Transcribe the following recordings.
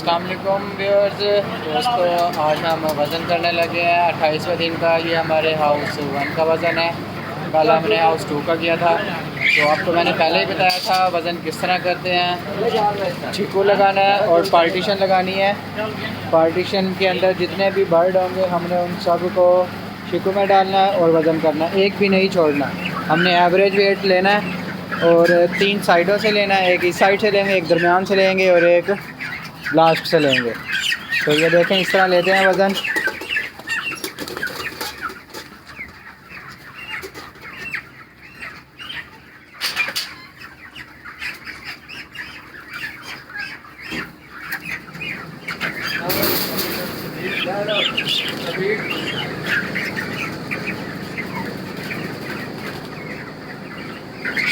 अस्सलाम वालेकुम व्यूअर्स। दोस्तों आज हम वज़न करने लगे हैं 28वें दिन का। ये हमारे हाउस 1 का वज़न है। कल हमने हाउस 2 का किया था। तो आपको मैंने पहले ही बताया था वज़न किस तरह करते हैं। छिक्कू लगाना है और पार्टीशन लगानी है। पार्टीशन के अंदर जितने भी बर्ड होंगे हमने उन सब को छिक्कू में डालना है और वज़न करना है, एक भी नहीं छोड़ना। हमने एवरेज वेट लेना है और 3 साइडों से लेना है। एक इस साइड से लेंगे, एक दरमियान से लेंगे और एक लास्ट से लेंगे। तो ये देखें इस तरह लेते हैं वज़न।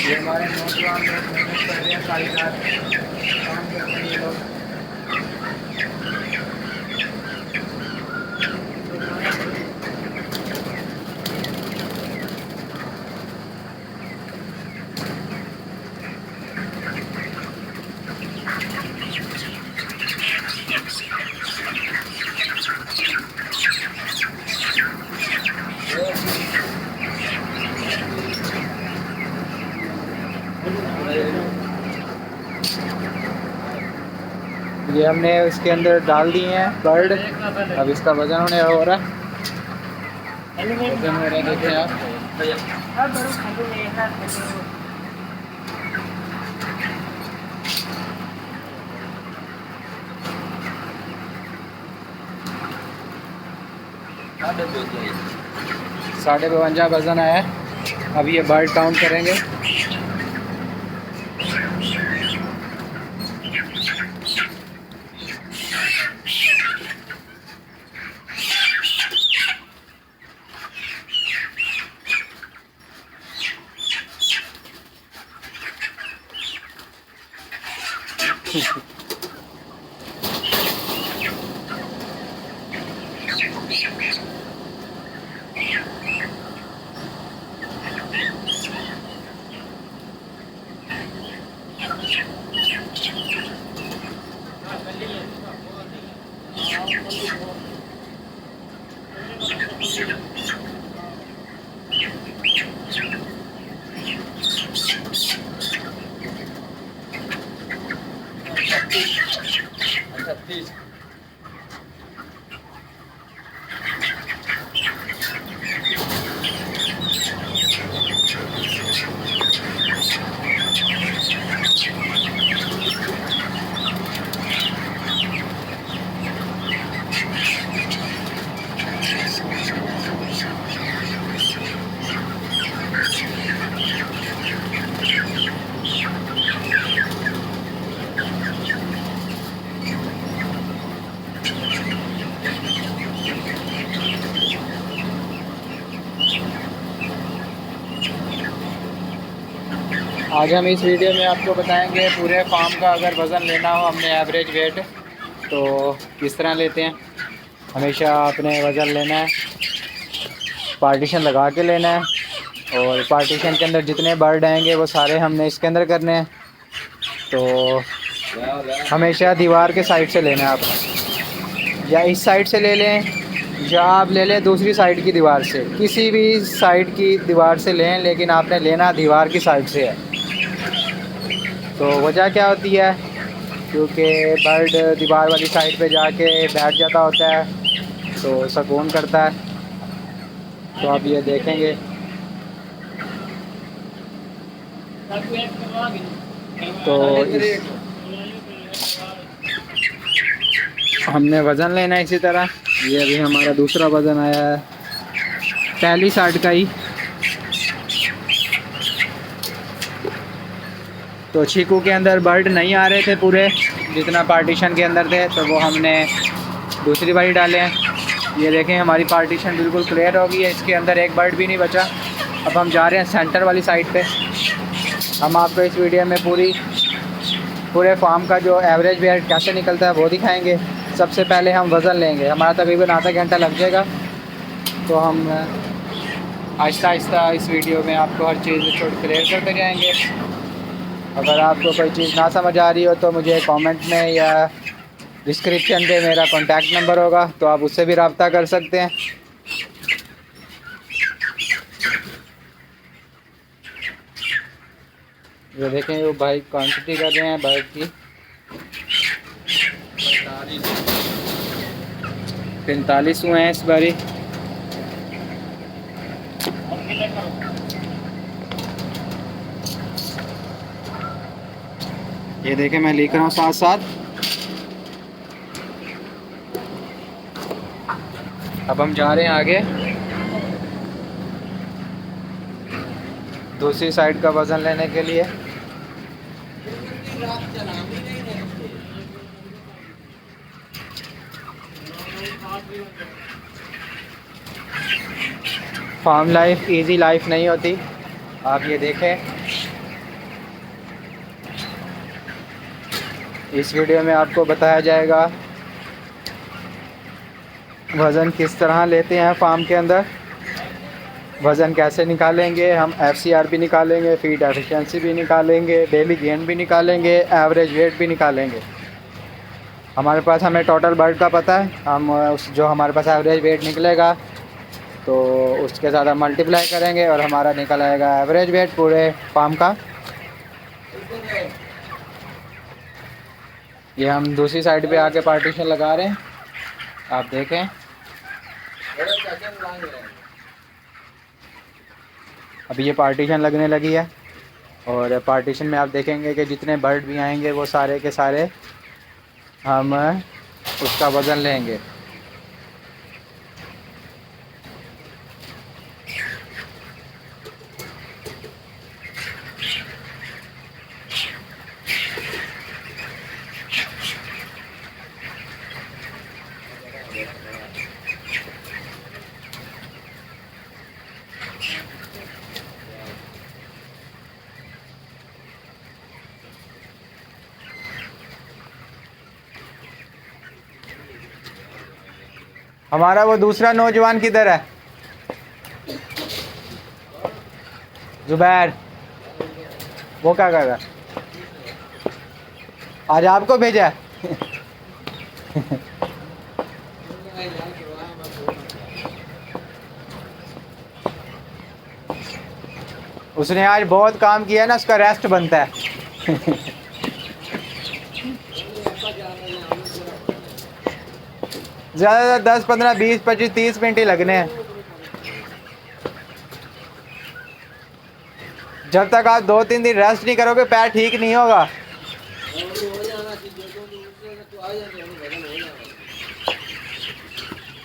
ये हमारे नौजवान लोग मेहनत कर रहे हैं, कारीगर काम करते हैं ये लोग। ये हमने इसके अंदर डाल दिए हैं बर्ड। अब इसका वज़न होने हो रहा है, वज़न हो रहा है, देखें आप। साढ़े 52 वज़न आया है। अब ये बर्ड काउंट करेंगे। आज हम इस वीडियो में आपको बताएंगे पूरे फार्म का अगर वज़न लेना हो हमने एवरेज वेट तो किस तरह लेते हैं। हमेशा आपने वज़न लेना है, पार्टीशन लगा के लेना है और पार्टीशन के अंदर जितने बर्ड आएंगे वो सारे हमने इसके अंदर करने हैं। तो हमेशा दीवार के साइड से लेना है आपने, या इस साइड से ले लें या आप ले लें दूसरी साइड की दीवार से, किसी भी साइड की दीवार से लें, लेकिन आपने लेना दीवार की साइड से है। तो वजह क्या होती है, क्योंकि बर्ड दीवार वाली साइड पे जाके बैठ जाता होता है तो सुकून करता है। तो आप ये देखेंगे तो हमने वज़न लेना है इसी तरह। ये अभी हमारा दूसरा वज़न आया है पहली साइड का ही। तो चीकू के अंदर बर्ड नहीं आ रहे थे पूरे जितना पार्टीशन के अंदर थे, तो वो हमने दूसरी बारी डाले हैं। ये देखें हमारी पार्टीशन बिल्कुल क्लियर हो गई है, इसके अंदर एक बर्ड भी नहीं बचा। अब हम जा रहे हैं सेंटर वाली साइड पे। हम आपको इस वीडियो में पूरे फार्म का जो एवरेज वेट कैसे निकलता है वो दिखाएंगे। सबसे पहले हम वज़न लेंगे, हमारा तकरीबन आधा घंटा लग जाएगा। तो हम आहिस्ता आहिस्ता इस वीडियो में आपको हर चीज़ छोड़ क्लियर करते जाएंगे। अगर आपको कोई चीज़ ना समझ आ रही हो तो मुझे कमेंट में या डिस्क्रिप्शन पे मेरा कॉन्टैक्ट नंबर होगा, तो आप उससे भी रब्ता कर सकते हैं। ये देखें वो भाई क्वांटिटी कर रहे हैं बर्ड की। 45 हुए हैं इस बारी। ये देखें मैं लिख रहा हूँ साथ साथ। अब हम जा रहे हैं आगे दूसरी साइड का वज़न लेने के लिए। फार्म लाइफ इजी लाइफ नहीं होती। आप ये देखें, इस वीडियो में आपको बताया जाएगा वज़न किस तरह लेते हैं फार्म के अंदर, वज़न कैसे निकालेंगे हम, FCR भी निकालेंगे, फीड एफिशिएंसी भी निकालेंगे, डेली गेन भी निकालेंगे, एवरेज वेट भी निकालेंगे। हमारे पास हमें टोटल बर्ड का पता है, हम उस जो हमारे पास एवरेज वेट निकलेगा तो उसके साथ हम मल्टीप्लाई करेंगे और हमारा निकल आएगा एवरेज वेट पूरे फार्म का। ये हम दूसरी साइड पे आके पार्टीशन लगा रहे हैं, आप देखें। अभी ये पार्टीशन लगने लगी है और पार्टीशन में आप देखेंगे कि जितने बर्ड भी आएंगे वो सारे के सारे हम उसका वज़न लेंगे। हमारा वो दूसरा नौजवान किधर है? जुबैर, वो क्या कर रहा है? आज आपको भेजा है? उसने आज बहुत काम किया ना, उसका रेस्ट बनता है। ज़्यादा 10, 15, 20, 25, 30 मिनट ही लगने हैं। जब तक आप 2-3 दिन रेस्ट नहीं करोगे पैर ठीक नहीं होगा।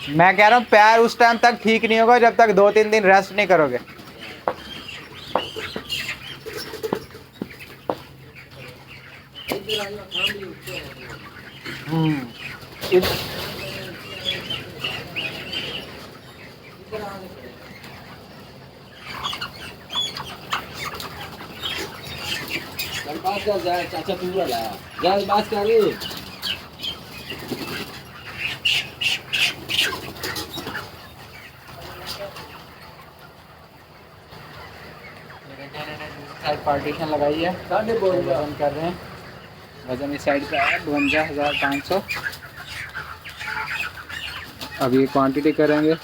मैं कह रहा हूँ पैर उस टाइम तक ठीक नहीं होगा जब तक 2-3 दिन रेस्ट नहीं करोगे। चाचा पूरा लाया जा बात कर रही। पार्टीशन लगाई है, वजन कर रहे हैं। वजन इस साइड का है 52,500। अब ये क्वांटिटी करेंगे।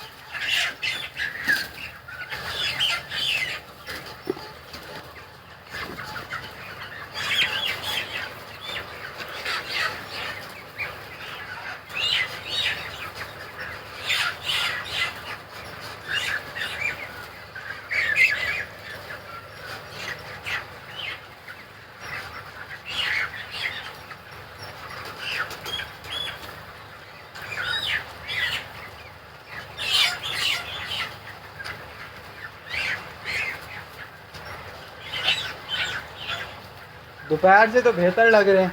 दोपहर से तो बेहतर लग रहे हैं।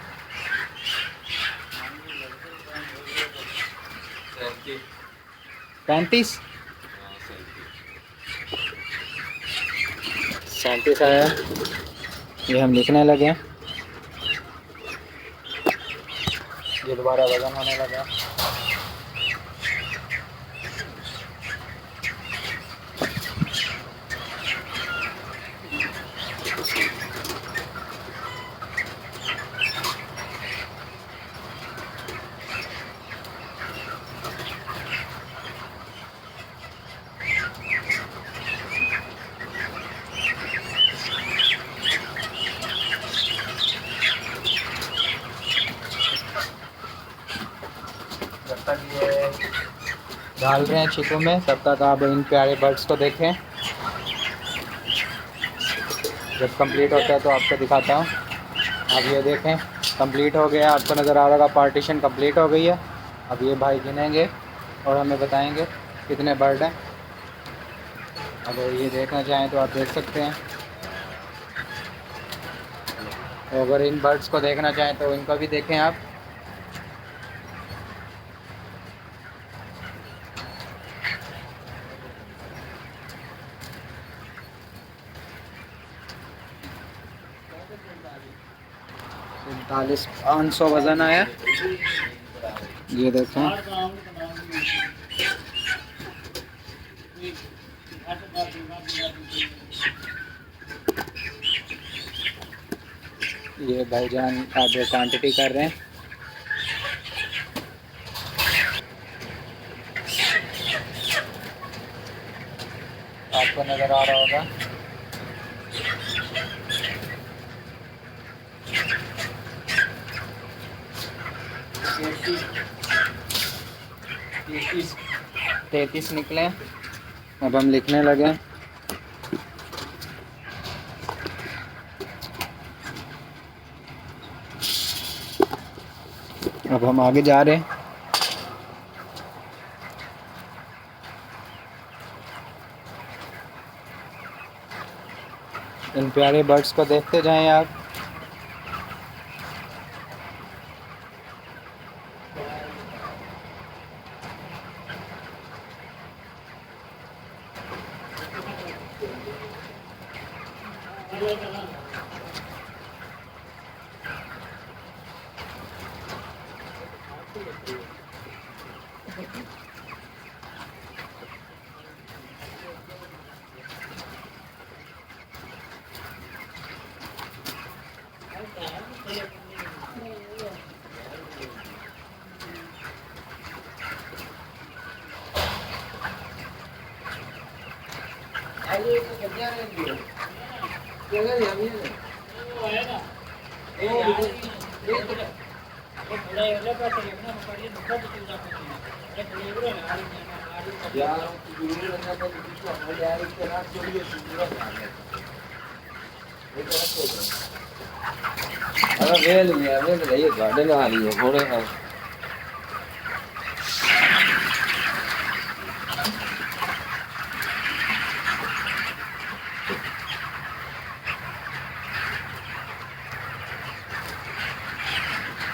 35 37 आया। ये हम लिखने लगे हैं, ये दोबारा वजन होने लगा। जब तक ये डाल रहे हैं चिकू में, तब तक आप इन प्यारे बर्ड्स को देखें। जब कंप्लीट होता है तो आपको दिखाता हूँ। अब ये देखें कंप्लीट हो गया, आपको नज़र आ रहा होगा पार्टीशन कंप्लीट हो गई है। अब ये भाई गिनेंगे और हमें बताएंगे कितने बर्ड हैं। अगर ये देखना चाहें तो आप देख सकते हैं, और अगर इन बर्ड्स को देखना चाहें तो इनको भी देखें आप। पैंतालीस 500 वज़न आया, ये देखें। ये भाईजान अब क्वांटिटी कर रहे हैं। आपको नज़र आ रहा होगा। तैतीस निकले। अब हम लिखने लगे। अब हम आगे जा रहे हैं। इन प्यारे बर्ड्स को देखते जाएं आप। अरे वेल रही है गार्डन आ रही है घोड़े का।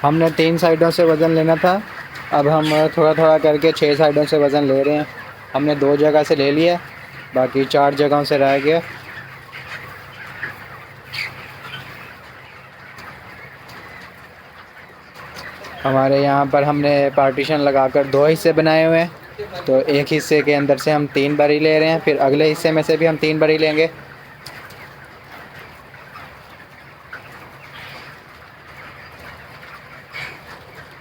हमने 3 साइडों से वज़न लेना था, अब हम थोड़ा थोड़ा करके 6 साइडों से वज़न ले रहे हैं। हमने 2 जगह से ले लिया, बाकी 4 जगहों से रह गया। हमारे यहाँ पर हमने पार्टीशन लगाकर 2 हिस्से बनाए हुए हैं, तो एक हिस्से के अंदर से हम 3 बरी ले रहे हैं, फिर अगले हिस्से में से भी हम 3 बरी लेंगे।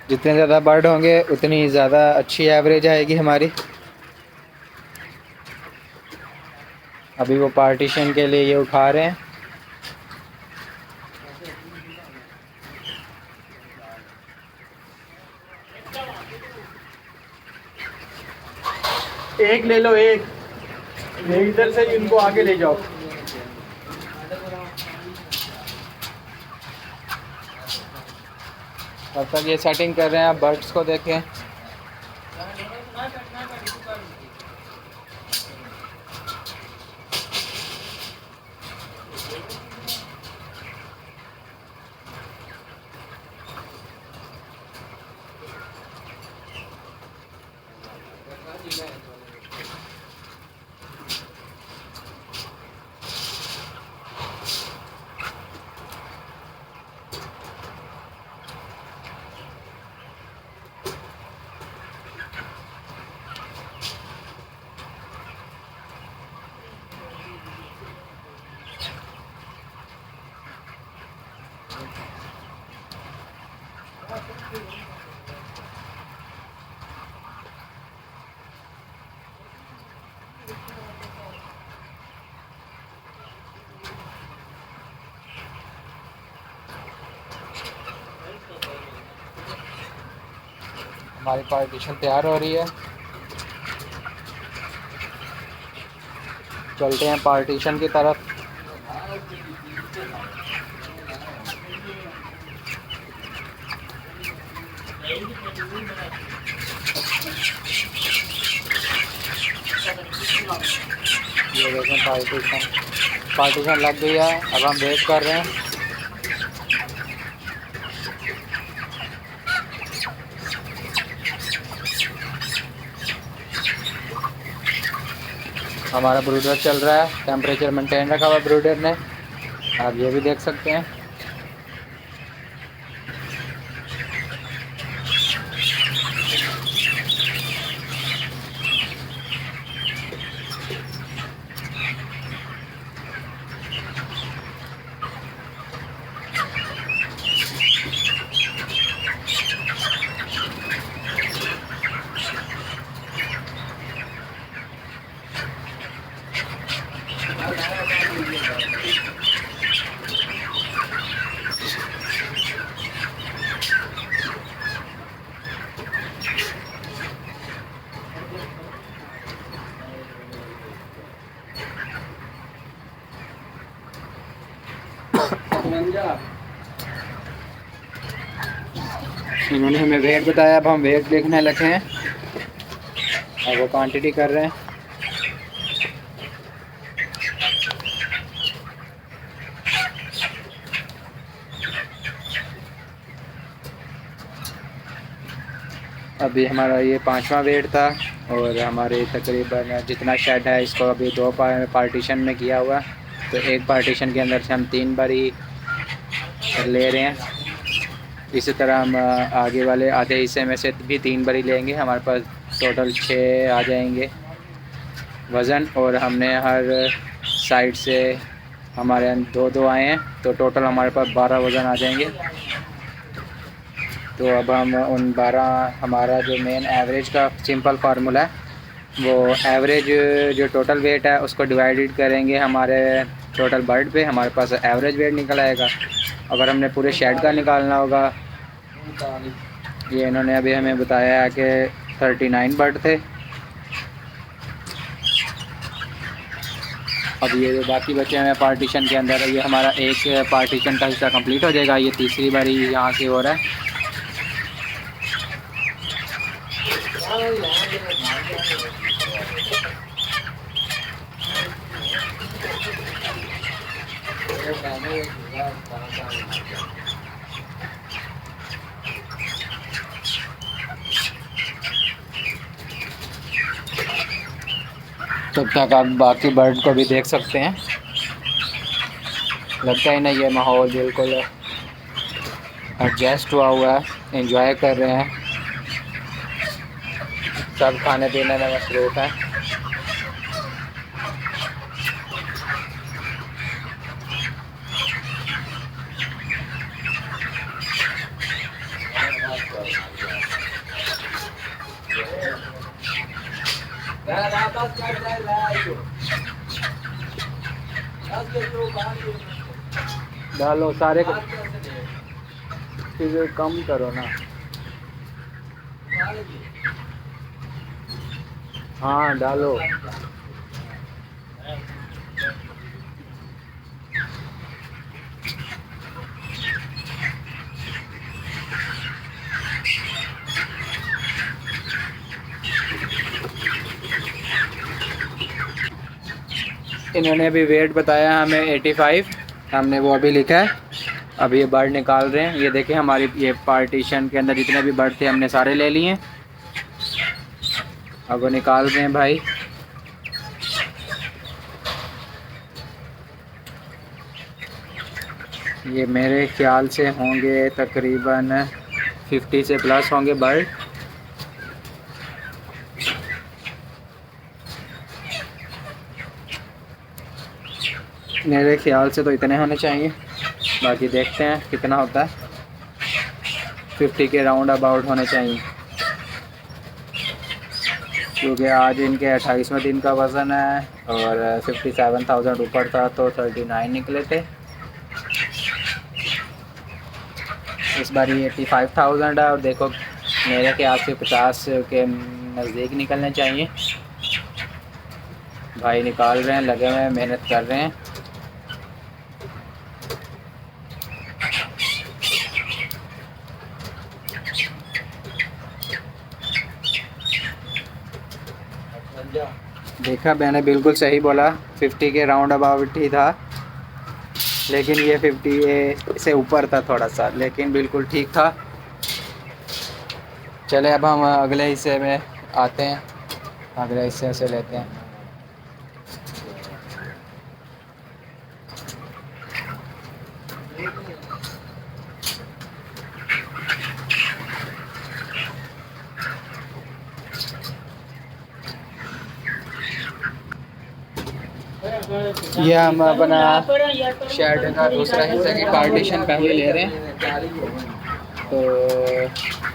जितने ज़्यादा बर्ड होंगे उतनी ज़्यादा अच्छी एवरेज आएगी हमारी। अभी वो पार्टीशन के लिए ये उठा रहे हैं। एक ले लो, एक ये इधर से इनको आगे ले जाओ। तब तक ये सेटिंग कर रहे हैं, आप बर्ड्स को देखें। हमारी पार्टीशन तैयार हो रही है। चलते हैं पार्टीशन की तरफ। ये देखें पार्टीशन लग गई है। अब हम वेट कर रहे हैं। हमारा ब्रूडर चल रहा है, टेम्परेचर मेंटेन रखा हुआ ब्रूडर ने, आप ये भी देख सकते हैं। इन्होंने हमें वेट बताया, अब हम वेट देखने लगे हैं। अब वो क्वांटिटी कर रहे हैं। अभी हमारा ये 5वां वेट था और हमारे तकरीबन जितना शेड है इसको अभी 2 पार्टीशन में किया हुआ। तो एक पार्टीशन के अंदर से हम 3 बारी ले रहे हैं। इसी तरह हम आगे वाले आधे हिस्से में से भी 3 बारी लेंगे। हमारे पास टोटल 6 आ जाएंगे वज़न, और हमने हर साइड से हमारे 2-2 आए हैं, तो टोटल हमारे पास 12 वज़न आ जाएंगे। तो अब हम उन 12, हमारा जो मेन एवरेज का सिंपल फार्मूला है, वो एवरेज जो टोटल वेट है उसको डिवाइडेड करेंगे हमारे टोटल बर्ड पे, हमारे पास एवरेज वेट निकल आएगा। अगर हमने पूरे शेड का निकालना होगा, ये इन्होंने अभी हमें बताया है कि 39 बर्ड थे। अब ये जो बाकी बचे हैं पार्टीशन के अंदर, ये हमारा एक पार्टीशन का हिस्सा कंप्लीट हो जाएगा। ये तीसरी बारी यहाँ से हो रहा है। तब तक आप बाकी बर्ड को भी देख सकते हैं। लगता है ना ये माहौल बिल्कुल एडजस्ट हुआ है, एंजॉय कर रहे हैं, सब खाने पीने में मसरूफ़ हैं। डालो सारे चीज़ें कम करो ना। हाँ डालो। इन्होंने अभी वेट बताया हमें 85, हमने वो अभी लिखा है। अब ये बर्ड निकाल रहे हैं। ये देखिए हमारी ये पार्टीशन के अंदर जितने भी बर्ड थे हमने सारे ले लिए हैं। अब वो निकाल रहे हैं भाई। ये मेरे ख्याल से होंगे तकरीबन 50 से प्लस होंगे बर्ड। मेरे ख्याल से तो इतने होने चाहिए, बाकी देखते हैं कितना होता है। 50 के राउंड अबाउट होने चाहिए, क्योंकि आज इनके 28वें दिन का वज़न है और 57,000 ऊपर था, तो 39 निकले थे। इस बार 85,000 है और देखो मेरे ख्याल से 50 के नज़दीक निकलने चाहिए। भाई निकाल रहे हैं, लगे हुए हैं, मेहनत कर रहे हैं। देखा, मैंने बिल्कुल सही बोला, 50 के राउंड अबाउट ही था, लेकिन ये 50 से ऊपर था थोड़ा सा, लेकिन बिल्कुल ठीक था। चले अब हम अगले हिस्से में आते हैं, अगले हिस्से से लेते हैं। ये हम अपना शेड का दूसरा हिस्सा की पार्टीशन पहले ले रहे हैं। तो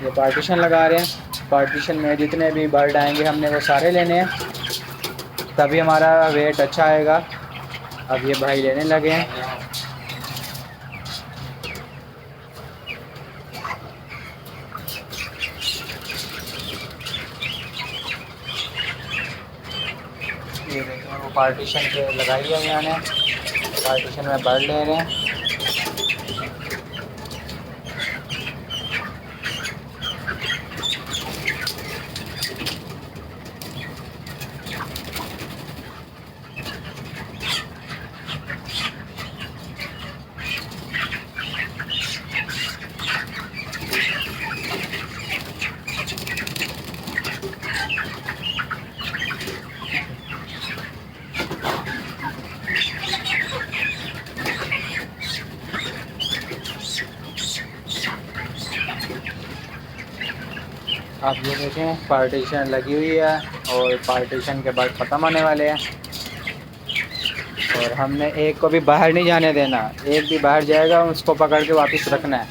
ये पार्टीशन लगा रहे हैं। पार्टीशन में जितने भी बर्ड आएंगे हमने वो सारे लेने हैं, तभी हमारा वेट अच्छा आएगा। अब ये भाई लेने लगे हैं। ये देखिए वो पार्टीशन पे लगाई है मैंने, पार्टीशन में बर्ड ले रहे हैं। आप ये देखें पार्टीशन लगी हुई है और पार्टीशन के बाद ख़त्म होने वाले हैं। और हमने एक को भी बाहर नहीं जाने देना, एक भी बाहर जाएगा उसको पकड़ के वापस रखना है।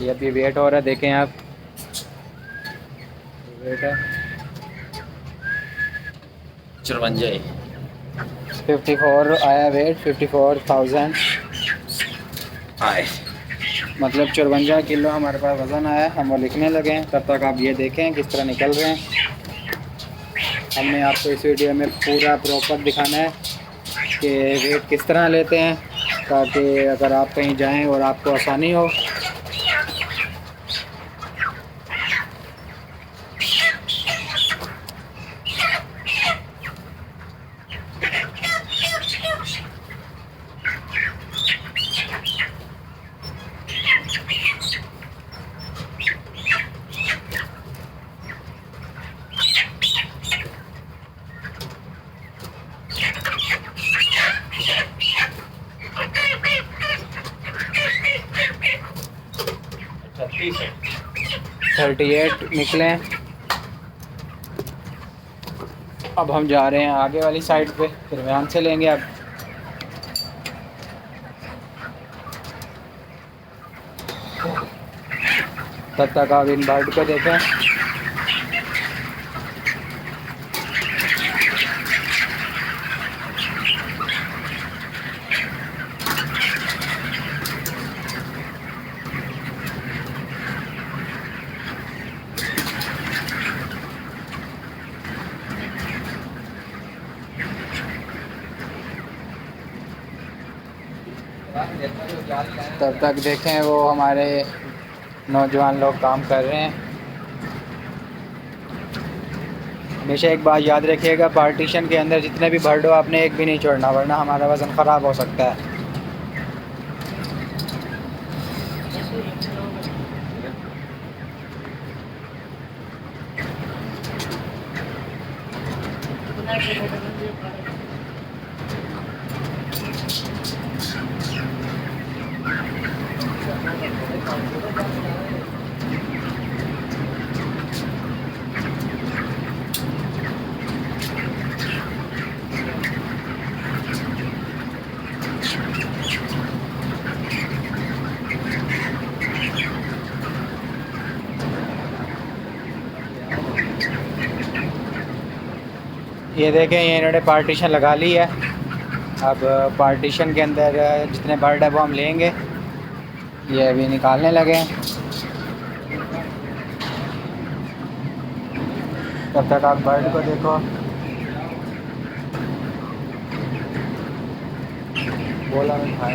ये अभी वेट हो रहा है, देखें आप, वेट है 54 आया वेट, 54,000 आए, मतलब 54 किलो हमारे पास वज़न आया। हम वो लिखने लगे हैं, तब तक आप ये देखें किस तरह निकल रहे हैं। हमने आपको इस वीडियो में पूरा प्रॉपर दिखाना है कि वेट किस तरह लेते हैं, ताकि अगर आप कहीं जाएं और आपको आसानी हो। छत्तीस 38 निकले। अब हम जा रहे हैं आगे वाली साइड पे, फिर ध्यान से लेंगे। अब तब तक आप इन बर्ड को देखें। तब तक देखें वो हमारे नौजवान लोग काम कर रहे हैं। हमेशा एक बात याद रखिएगा, पार्टीशन के अंदर जितने भी बर्ड हो आपने एक भी नहीं छोड़ना, वरना हमारा वज़न ख़राब हो सकता है। ये देखें, ये इन्होंने पार्टीशन लगा ली है। अब पार्टीशन के अंदर जितने बर्ड है वो हम लेंगे। ये अभी निकालने लगे हैं। तब तक आप बर्ड को देखो। बोला मैं खाए।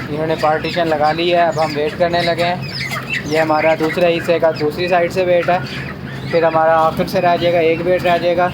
इन्होंने पार्टीशन लगा ली है, अब हम वेट करने लगे हैं। ये हमारा दूसरे हिस्से का दूसरी साइड से वेट है, फिर हमारा आखिर से रह जाएगा, एक वेट रह जाएगा।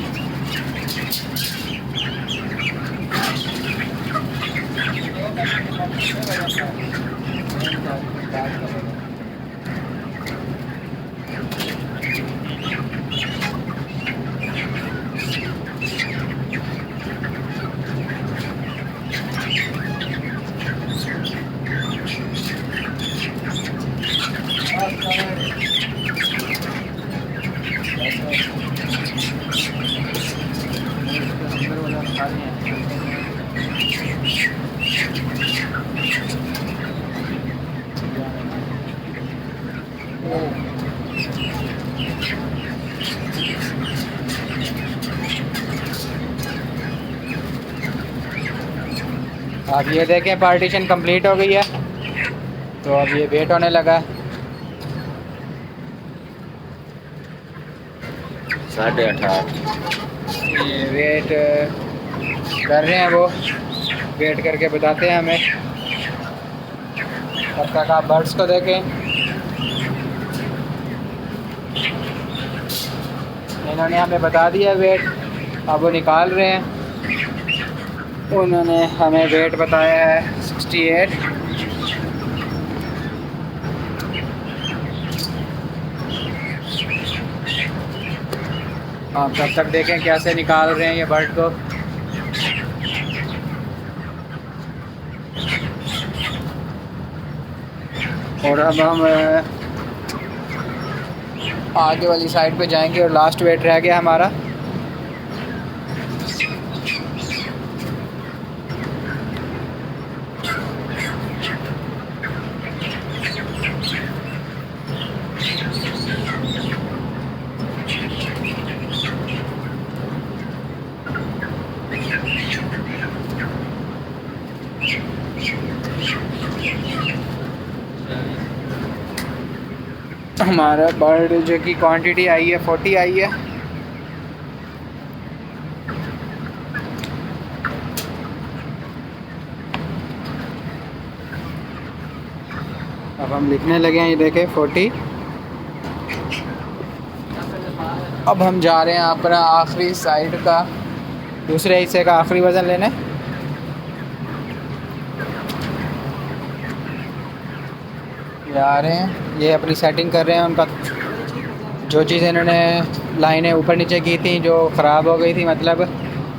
अब ये देखें पार्टीशन कंप्लीट हो गई है, तो अब ये वेट होने लगा है। 8:30 ये वेट कर रहे हैं, वो वेट करके बताते हैं हमें। तब तक आप बर्ड्स को देखें। इन्होंने हमें बता दिया वेट, अब वो निकाल रहे हैं। उन्होंने हमें वेट बताया है 68। आप तब तक देखें कैसे निकाल रहे हैं ये बर्ड को। और अब हम आगे वाली साइड पे जाएंगे और लास्ट वेट रह गया हमारा। हमारा बर्ड जो की क्वांटिटी आई है 40 आई है। अब हम लिखने लगे हैं, ये देखें 40। अब हम जा रहे हैं अपना आखिरी साइड का दूसरे हिस्से का आखिरी वज़न लेने। ये आ रहे हैं, ये अपनी सेटिंग कर रहे हैं। उनका जो चीज़ इन्होंने लाइनें ऊपर नीचे की थी जो ख़राब हो गई थी, मतलब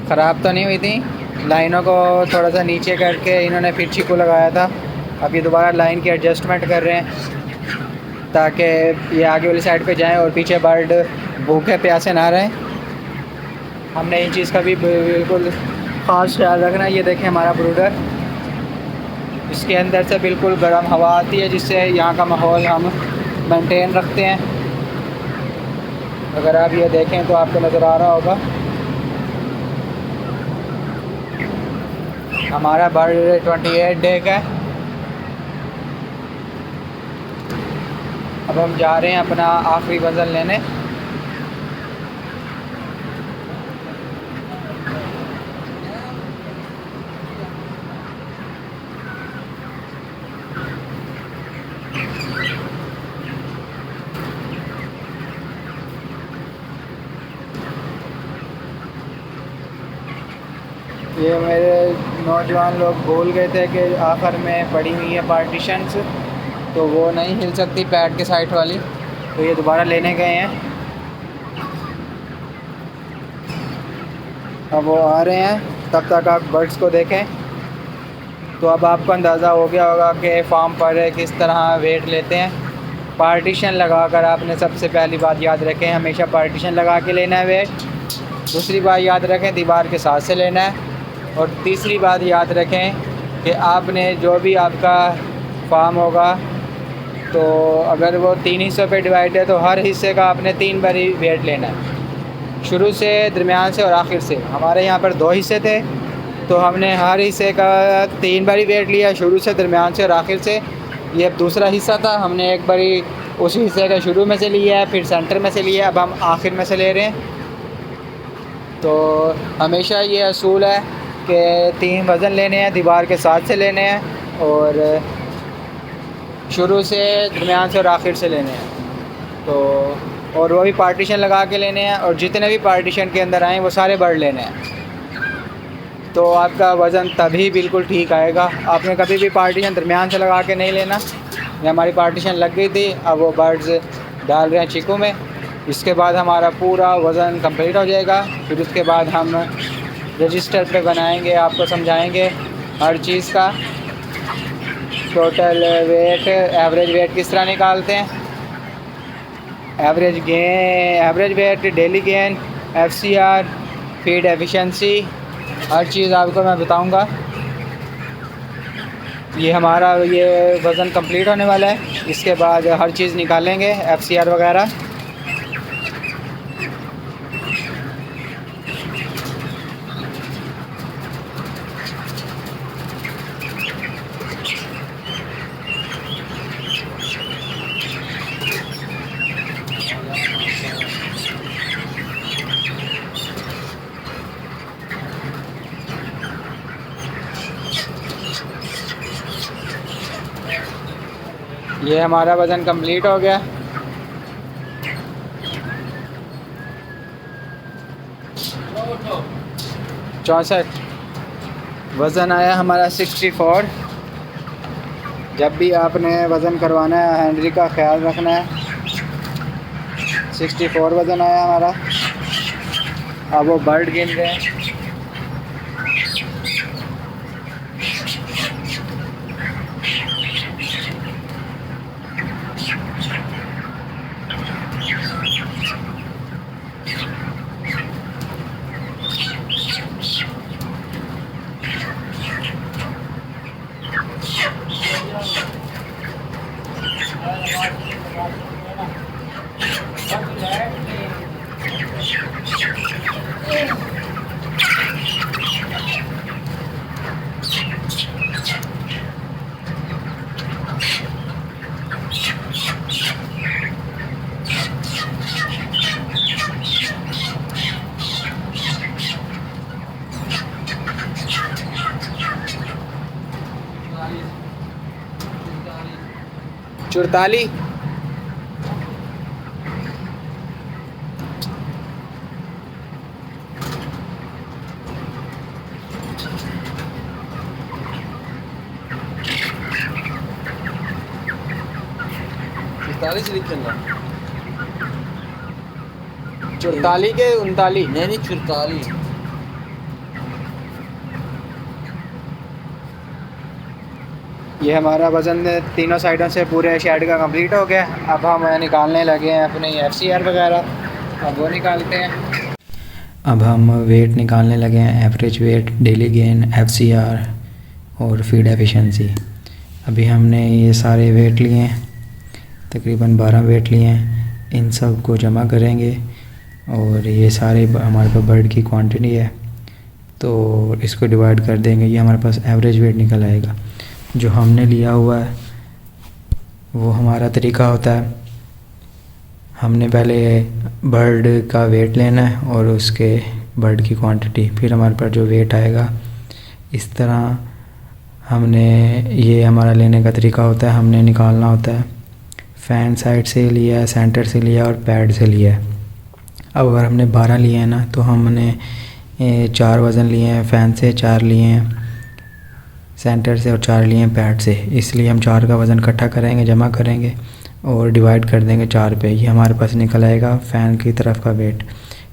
ख़राब तो नहीं हुई थी, लाइनों को थोड़ा सा नीचे करके इन्होंने फिर चीकू लगाया था। अब ये दोबारा लाइन की एडजस्टमेंट कर रहे हैं ताकि ये आगे वाली साइड पे जाएं और पीछे बर्ड भूखे प्यासे ना रहें। हमने इन चीज़ का भी बिल्कुल ख़ास ख्याल रखना है। ये देखें हमारा ब्रूडर, इसके अंदर से बिल्कुल गर्म हवा आती है जिससे यहाँ का माहौल हम मेंटेन रखते हैं। अगर आप ये देखें तो आपको नज़र आ रहा होगा हमारा बर्ड 28 डे का है। अब हम जा रहे हैं अपना आखिरी वज़न लेने। ये मेरे नौजवान लोग भूल गए थे कि आखिर में पड़ी हुई है पार्टीशंस, तो वो नहीं हिल सकती पैड के साइड वाली, तो ये दोबारा लेने गए हैं। अब वो आ रहे हैं, तब तक आप बर्ड्स को देखें। तो अब आपको अंदाज़ा हो गया होगा कि फार्म पर किस तरह वेट लेते हैं। पार्टीशन लगाकर आपने सबसे पहली बात याद रखें, हमेशा पार्टीशन लगा के लेना है वेट। दूसरी बात याद रखें, दीवार के साथ से लेना है। और तीसरी बात याद रखें कि आपने जो भी आपका फार्म होगा, तो अगर वो 3 हिस्सों पे डिवाइड है तो हर हिस्से का आपने 3 बारी वेट लेना है, शुरू से, दरमियान से और आखिर से। हमारे यहाँ पर 2 हिस्से थे, तो हमने हर हिस्से का 3 बारी वेट लिया, शुरू से, दरमियान से और आखिर से। ये अब दूसरा हिस्सा था, हमने एक बारी उसी हिस्से का शुरू में से लिया है, फिर सेंटर में से लिया है, अब हम आखिर में से ले रहे हैं। तो हमेशा ये असूल है कि 3 वज़न लेने हैं, दीवार के साथ से लेने हैं और शुरू से, दरमियान से और आखिर से लेने हैं। तो और वो भी पार्टीशन लगा के लेने हैं, और जितने भी पार्टीशन के अंदर आएँ वो सारे बर्ड लेने हैं। तो आपका वज़न तभी बिल्कुल ठीक आएगा। आपने कभी भी पार्टीशन दरमियान से लगा के नहीं लेना। ये हमारी पार्टीशन लग गई थी, अब वो बर्ड्स डाल रहे हैं चीकू में। इसके बाद हमारा पूरा वज़न कंप्लीट हो जाएगा। फिर उसके बाद हम रजिस्टर पे बनाएंगे, आपको समझाएंगे हर चीज़ का टोटल वेट, एवरेज वेट किस तरह निकालते हैं, average weight, daily gain, FCR, feed efficiency, हर चीज़ आपको मैं बताऊंगा। ये हमारा ये वज़न कंप्लीट होने वाला है। इसके बाद हर चीज़ निकालेंगे, FCR वगैरह। ये हमारा वज़न कंप्लीट हो गया। चौंसठ वज़न आया हमारा 64। जब भी आपने वज़न करवाना है हैंडरी का ख्याल रखना है। 64 वज़न आया हमारा। अब वो बर्ड गिन रहे हैं। चुरताली, चुरताली के 39, नहीं 44। ये हमारा वज़न तीनों साइडों से पूरे शेड का कंप्लीट हो गया। अब हम निकालने लगे हैं अपने FCR वगैरह, अब वो निकालते हैं। अब हम वेट निकालने लगे हैं, average weight, daily gain, FCR और फीड एफिशिएंसी। अभी हमने ये सारे वेट लिए हैं, तकरीबन 12 वेट लिए हैं। इन सब को जमा करेंगे और ये सारे हमारे पास बर्ड की क्वांटिटी है, तो इसको डिवाइड कर देंगे। ये हमारे पास एवरेज वेट निकल आएगा। जो हमने लिया हुआ है वो हमारा तरीका होता है, हमने पहले बर्ड का वेट लेना है और उसके बर्ड की क्वांटिटी, फिर हमारे पास जो वेट आएगा। इस तरह हमने, ये हमारा लेने का तरीका होता है, हमने निकालना होता है। फ़ैन साइड से लिया है, सेंटर से लिया और पैड से लिया है। अब अगर हमने 12 लिए हैं ना, तो हमने 4 वज़न लिए हैं फ़ैन से, 4 लिए हैं सेंटर से और 4 लिए हैं पैड से। इसलिए हम 4 का वज़न इकट्ठा करेंगे, जमा करेंगे और डिवाइड कर देंगे 4 पे। ये हमारे पास निकल आएगा फ़ैन की तरफ का वेट।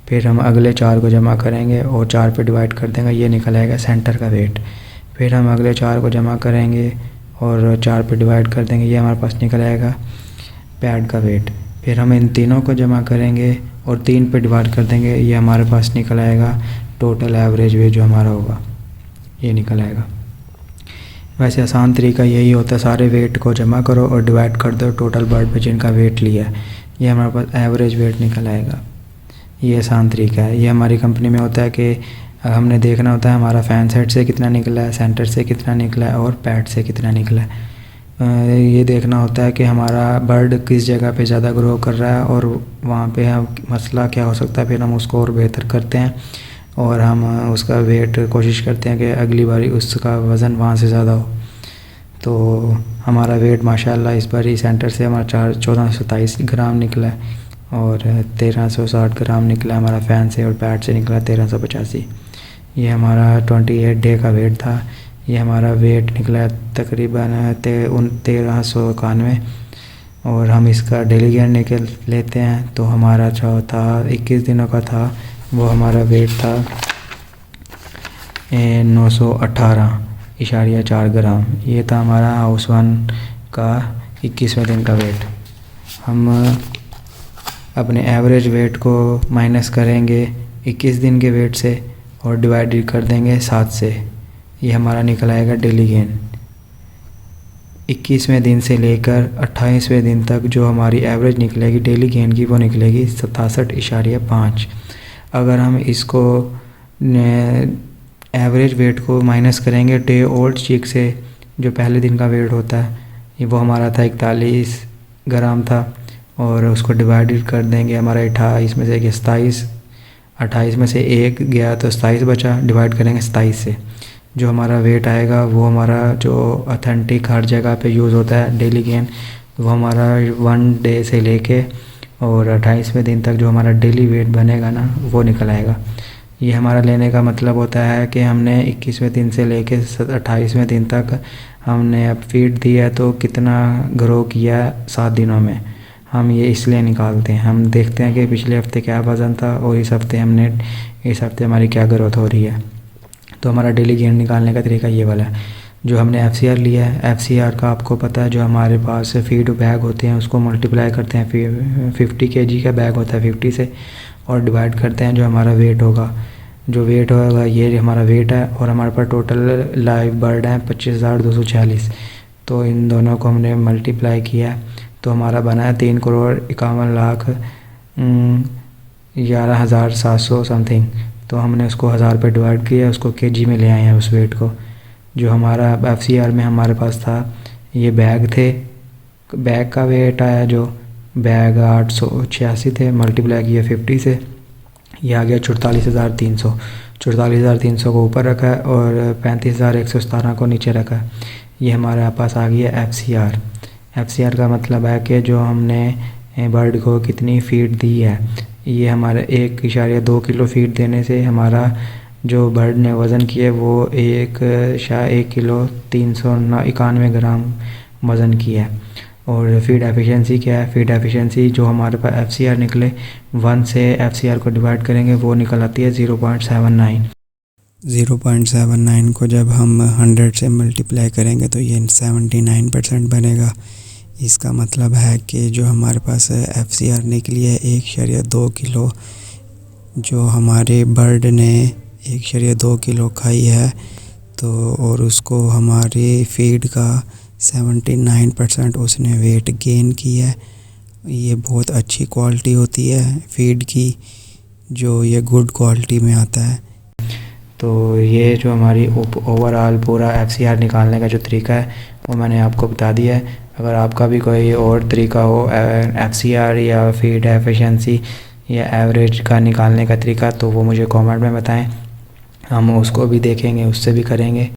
फिर हम अगले 4 को जमा करेंगे और 4 पे डिवाइड कर देंगे, ये निकल आएगा सेंटर का वेट। फिर हम अगले 4 को जमा करेंगे और 4 पे डिवाइड कर देंगे, ये हमारे पास निकल आएगा पैड का वेट। फिर हम इन तीनों को जमा करेंगे और 3 पे डिवाइड कर देंगे, ये हमारे पास निकल आएगा टोटल एवरेज वेट जो हमारा होगा, ये निकल आएगा। वैसे आसान तरीका यही होता है, सारे वेट को जमा करो और डिवाइड कर दो टोटल बर्ड पे जिनका वेट लिया है, ये हमारे पास एवरेज वेट निकल आएगा। ये आसान तरीका है। ये हमारी कंपनी में होता है कि हमने देखना होता है हमारा फैन सेट से कितना निकला है, सेंटर से कितना निकला है और पैड से कितना निकला है। ये देखना होता है कि हमारा बर्ड किस जगह पे ज़्यादा ग्रो कर रहा है और वहाँ पे हम मसला क्या हो सकता है, फिर हम उसको और बेहतर करते हैं और हम उसका वेट कोशिश करते हैं कि अगली बारी उसका वज़न वहाँ से ज़्यादा हो। तो हमारा वेट माशाल्लाह इस बारी सेंटर से हमारा 1427 ग्राम निकला है और 1360 ग्राम निकला हमारा फ़ैन से और पैड से निकला 1385। ये हमारा 28 डे का वेट था। ये हमारा वेट निकला तकरीबन 1391 और हम इसका डेली गेन निकल लेते हैं। तो हमारा जो था 21 दिनों का था, वो हमारा वेट था 918.4 ग्राम। ये था हमारा हाउस वन का 21वें दिन का वेट। हम अपने एवरेज वेट को माइनस करेंगे 21 दिन के वेट से और डिवाइड कर देंगे 7 से। ये हमारा निकल आएगा डेली गेन। 21वें दिन से लेकर 28वें दिन तक जो हमारी एवरेज निकलेगी डेली गेन की, वो निकलेगी 67.5। अगर हम इसको एवरेज वेट को माइनस करेंगे डे ओल्ड चिक से, जो पहले दिन का वेट होता है, ये वो हमारा था 41 ग्राम था और उसको डिवाइडेड कर देंगे हमारा 28 में से 27, 28 में से 1 गया तो 27 बचा, डिवाइड करेंगे 27 से। जो हमारा वेट आएगा वो हमारा जो ऑथेंटिक हर जगह पे यूज़ होता है डेली गेन, वो हमारा 1 डे से लेके और 28वें दिन तक जो हमारा डेली वेट बनेगा ना, वो निकल आएगा। ये हमारा लेने का मतलब होता है कि हमने 21वें दिन से लेके 28वें दिन तक हमने अब फीड दी है तो कितना ग्रो किया 7 दिनों में, हम ये इसलिए निकालते हैं। हम देखते हैं कि पिछले हफ्ते क्या वज़न था और इस हफ्ते हमारी क्या ग्रोथ हो रही है। तो हमारा डेली गेन निकालने का तरीका ये वाला है। जो हमने FCR लिया है, FCR का आपको पता है, जो हमारे पास फीड बैग होते हैं उसको मल्टीप्लाई करते हैं 50 kg का बैग होता है 50 से, और डिवाइड करते हैं जो हमारा वेट होगा। जो वेट होगा ये हमारा वेट है और हमारे पास टोटल लाइव बर्ड है 25,246। तो इन दोनों को हमने मल्टीप्लाई किया तो हमारा बना है 3,51,11,700 समथिंग। तो हमने उसको 1000 पे डिवाइड किया, उसको kg में ले आए हैं उस वेट को। जो हमारा FCR में हमारे पास था, ये बैग थे, बैग का वेट आया जो बैग 886 थे, मल्टीप्लाई किया 50 से, ये आ गया 44,300। 44,300 को ऊपर रखा है और 35,117 को नीचे रखा है। ये हमारे पास आ गया FCR। FCR का मतलब है कि जो हमने बर्ड को कितनी फीड दी है। ये हमारे 1.2 किलो फीड देने से हमारा जो बर्ड ने वज़न किया वो 1 किलो 391 ग्राम वज़न किया है। और फीड एफिशिएंसी क्या है? फीड एफिशिएंसी जो हमारे पास FCR निकले 1 से FCR को डिवाइड करेंगे वो निकल आती है 0.79। 0.79 को जब हम 100 से मल्टीप्लाई करेंगे तो ये 79% बनेगा। इसका मतलब है कि जो हमारे पास FCR निकली है 1.2 किलो, जो हमारे बर्ड ने 1.2 किलो खाई है, तो और उसको हमारी फीड का 79% उसने वेट गेन किया है। ये बहुत अच्छी क्वालिटी होती है फीड की, जो ये गुड क्वालिटी में आता है। तो ये जो हमारी ओवरऑल पूरा FCR निकालने का जो तरीका है वो मैंने आपको बता दिया है। अगर आपका भी कोई और तरीका हो FCR या फीड एफिशिएंसी या एवरेज का निकालने का तरीका, तो वो मुझे कमेंट में बताएं, हम उसको भी देखेंगे, उससे भी करेंगे।